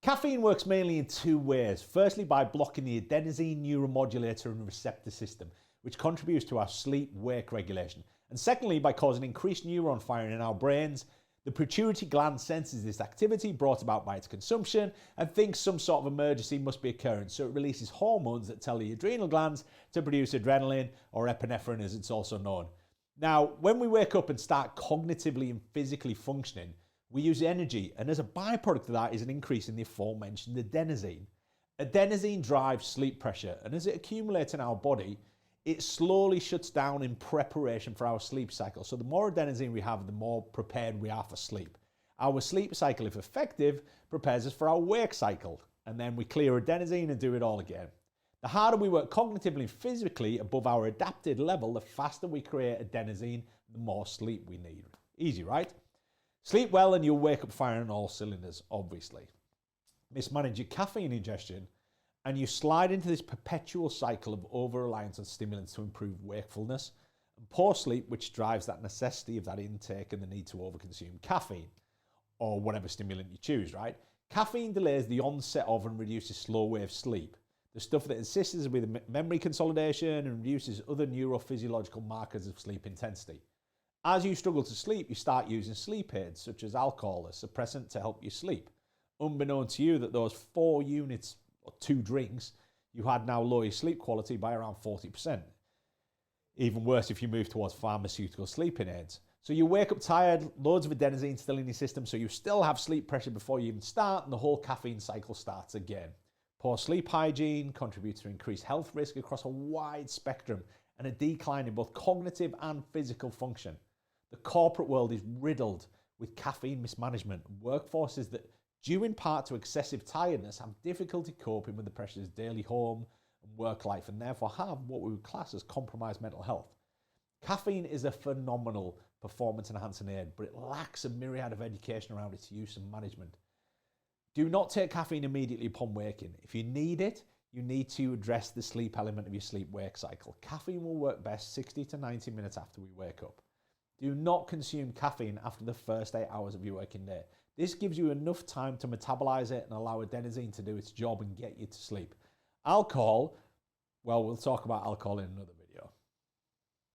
Caffeine works mainly in two ways. Firstly, by blocking the adenosine neuromodulator and receptor system, which contributes to our sleep-wake regulation. And secondly, by causing increased neuron firing in our brains. The pituitary gland senses this activity brought about by its consumption and thinks some sort of emergency must be occurring, so it releases hormones that tell the adrenal glands to produce adrenaline, or epinephrine as it's also known. Now, when we wake up and start cognitively and physically functioning, we use energy, and as a byproduct of that is an increase in the aforementioned adenosine. Adenosine drives sleep pressure, and as it accumulates in our body, it slowly shuts down in preparation for our sleep cycle. So the more adenosine we have, the more prepared we are for sleep. Our sleep cycle, if effective, prepares us for our wake cycle, and then we clear adenosine and do it all again. The harder we work cognitively and physically above our adapted level, the faster we create adenosine, the more sleep we need. Easy, right? Sleep well and you'll wake up firing on all cylinders, obviously. Mismanage your caffeine ingestion, and you slide into this perpetual cycle of over-reliance on stimulants to improve wakefulness and poor sleep, which drives that necessity of that intake and the need to overconsume caffeine, or whatever stimulant you choose, right? Caffeine delays the onset of and reduces slow-wave sleep, the stuff that assists with memory consolidation and reduces other neurophysiological markers of sleep intensity. As you struggle to sleep, you start using sleep aids, such as alcohol, a suppressant to help you sleep. Unbeknown to you that those 4 units or 2 drinks, you had now lower your sleep quality by around 40%. Even worse if you move towards pharmaceutical sleeping aids. So you wake up tired, loads of adenosine still in your system, so you still have sleep pressure before you even start, and the whole caffeine cycle starts again. Poor sleep hygiene contributes to increased health risk across a wide spectrum and a decline in both cognitive and physical function. The corporate world is riddled with caffeine mismanagement. Workforces that, due in part to excessive tiredness, have difficulty coping with the pressures of daily home and work life, and therefore have what we would class as compromised mental health. Caffeine is a phenomenal performance-enhancing aid, but it lacks a myriad of education around its use and management. Do not take caffeine immediately upon waking. If you need it, you need to address the sleep element of your sleep-wake cycle. Caffeine will work best 60 to 90 minutes after we wake up. Do not consume caffeine after the first 8 hours of your working day. This gives you enough time to metabolize it and allow adenosine to do its job and get you to sleep. Alcohol, well, we'll talk about alcohol in another video.